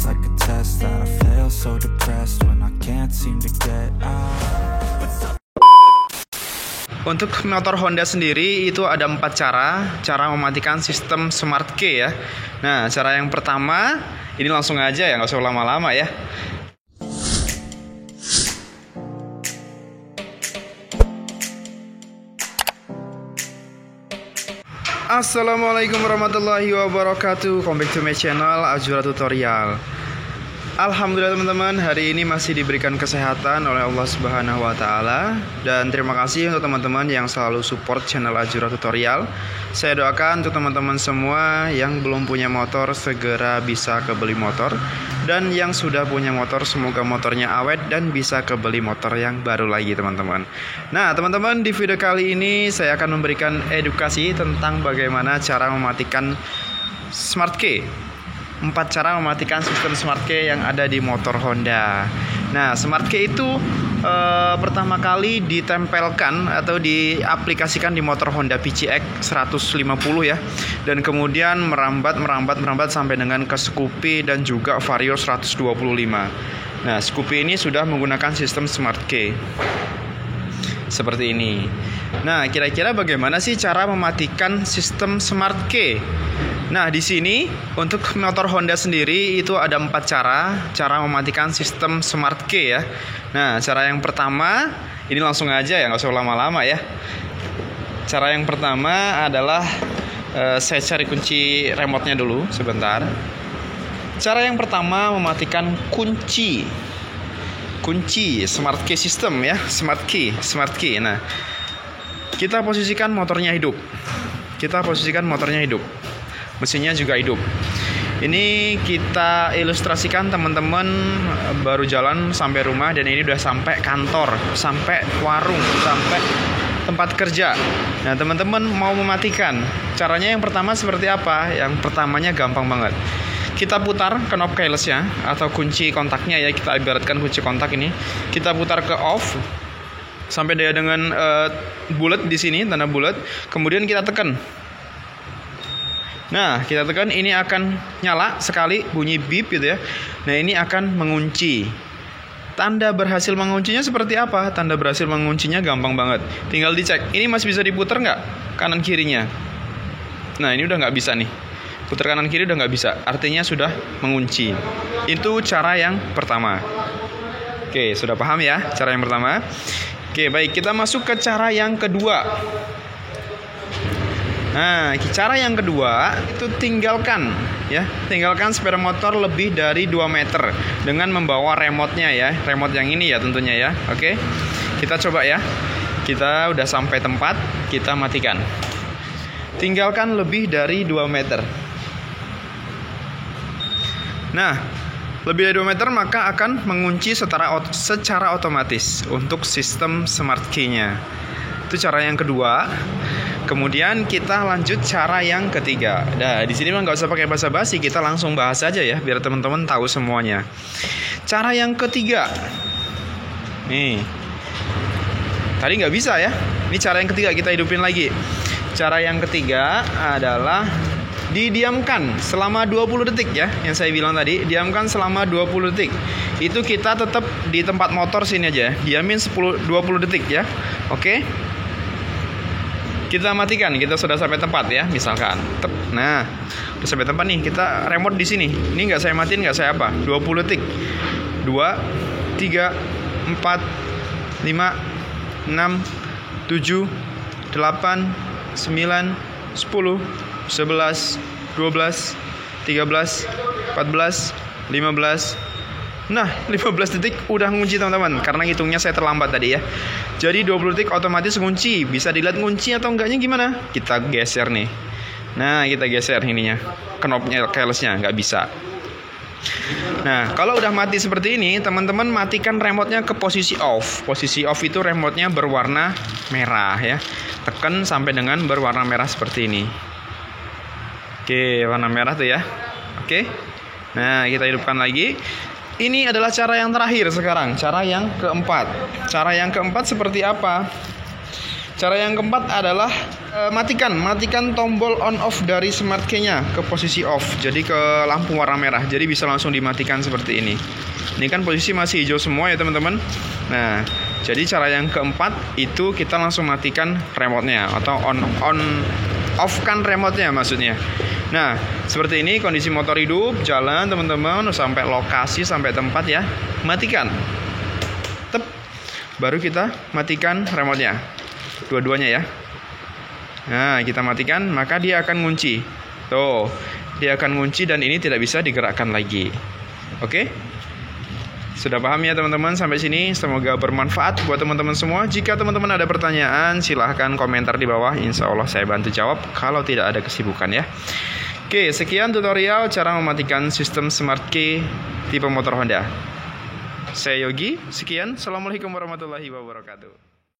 like a test that I fail, so depressed when I can't seem to get out. Untuk motor Honda sendiri itu ada 4 cara mematikan sistem Smart Key ya. Nah, cara yang pertama, ini langsung aja ya, nggak usah lama-lama ya. Assalamualaikum warahmatullahi wabarakatuh. Welcome back to my channel Azura Tutorial. Alhamdulillah teman-teman, hari ini masih diberikan kesehatan oleh Allah Subhanahu wa Ta'ala. Dan terima kasih untuk teman-teman yang selalu support channel Azura Tutorial. Saya doakan untuk teman-teman semua yang belum punya motor segera bisa kebeli motor, dan yang sudah punya motor semoga motornya awet dan bisa kebeli motor yang baru lagi teman-teman. Nah teman-teman, di video kali ini saya akan memberikan edukasi tentang bagaimana cara mematikan Smart Key. 4 cara mematikan sistem Smart Key yang ada di motor Honda. Nah, Smart Key itu pertama kali ditempelkan atau diaplikasikan di motor Honda PCX 150 ya, dan kemudian merambat sampai dengan ke Scoopy dan juga Vario 125. Nah, Scoopy ini sudah menggunakan sistem Smart Key seperti ini. Nah, kira-kira bagaimana sih cara mematikan sistem Smart Key? Nah, di sini untuk motor Honda sendiri itu ada 4 cara mematikan sistem Smart Key ya. Nah, cara yang pertama, ini langsung aja ya, nggak usah lama-lama ya. Cara yang pertama adalah saya cari kunci remote-nya dulu sebentar. Cara yang pertama mematikan kunci Smart Key system ya, Smart Key. Nah, kita posisikan motornya hidup. Mesinnya juga hidup. Ini kita ilustrasikan teman-teman baru jalan sampai rumah, dan ini udah sampai kantor, sampai warung, sampai tempat kerja. Nah teman-teman mau mematikan, caranya yang pertama seperti apa? Yang pertamanya gampang banget. Kita putar knob keyless-nya atau kunci kontaknya ya, kita ibaratkan kunci kontak ini. Kita putar ke off sampai dia dengan bulat di sini, tanda bulat. Kemudian kita tekan. Nah, kita tekan, ini akan nyala sekali, bunyi beep gitu ya. Nah, ini akan mengunci. Tanda berhasil menguncinya seperti apa? Tanda berhasil menguncinya gampang banget. Tinggal dicek, ini masih bisa diputar nggak kanan kirinya? Nah, ini udah nggak bisa nih. Putar kanan kiri udah nggak bisa, artinya sudah mengunci. Itu cara yang pertama. Oke, sudah paham ya cara yang pertama? Oke, baik, kita masuk ke cara yang kedua. Nah, cara yang kedua itu tinggalkan sepeda motor lebih dari 2 meter dengan membawa remote-nya ya, remote yang ini ya tentunya ya. Oke, kita coba ya. Kita udah sampai tempat, kita matikan. Tinggalkan lebih dari 2 meter. Nah, lebih dari 2 meter maka akan mengunci secara otomatis untuk sistem Smart Key-nya. Itu cara yang kedua. Kemudian kita lanjut cara yang ketiga. Nah, di sini mah nggak usah pakai basa-basi, kita langsung bahas aja ya, biar teman-teman tahu semuanya. Cara yang ketiga. Nih. Tadi nggak bisa ya. Ini cara yang ketiga, kita hidupin lagi. Cara yang ketiga adalah didiamkan selama 20 detik ya. Yang saya bilang tadi, diamkan selama 20 detik. Itu kita tetap di tempat motor sini aja. Diamin 20 detik ya. Oke. Kita matikan, kita sudah sampai tempat ya, misalkan. Nah, udah sampai tempat nih, kita remote di sini. Ini nggak saya matiin, nggak saya apa? 20 detik. 2, 3, 4, 5, 6, 7, 8, 9, 10, 11, 12, 13, 14, 15. Nah, 15 detik udah ngunci teman-teman, karena ngitungnya saya terlambat tadi ya. Jadi 20 detik otomatis ngunci. Bisa dilihat ngunci atau enggaknya gimana? Kita geser nih. Nah, kita geser ininya, knobnya, keyless-nya, nggak bisa. Nah, kalau udah mati seperti ini, teman-teman matikan remote-nya ke posisi off. Posisi off itu remote-nya berwarna merah ya. Tekan sampai dengan berwarna merah seperti ini. Oke, warna merah tuh ya. Oke. Nah, kita hidupkan lagi. Ini adalah cara yang terakhir sekarang, cara yang keempat. Cara yang keempat seperti apa? Cara yang keempat adalah matikan tombol on off dari smart key-nya ke posisi off. Jadi ke lampu warna merah. Jadi bisa langsung dimatikan seperti ini. Ini kan posisi masih hijau semua ya teman-teman. Nah, jadi cara yang keempat itu kita langsung matikan remote-nya atau on off kan remote-nya maksudnya. Nah, seperti ini kondisi motor hidup, jalan teman-teman sampai lokasi, sampai tempat ya. Matikan. Baru kita matikan remote-nya. Dua-duanya ya. Nah, kita matikan, maka dia akan ngunci. Tuh, dia akan ngunci dan ini tidak bisa digerakkan lagi. Oke? Sudah paham ya teman-teman sampai sini? Semoga bermanfaat buat teman-teman semua. Jika teman-teman ada pertanyaan, silahkan komentar di bawah. Insya Allah saya bantu jawab kalau tidak ada kesibukan ya. Oke, sekian tutorial cara mematikan sistem smart key tipe motor Honda. Saya Yogi, sekian. Assalamualaikum warahmatullahi wabarakatuh.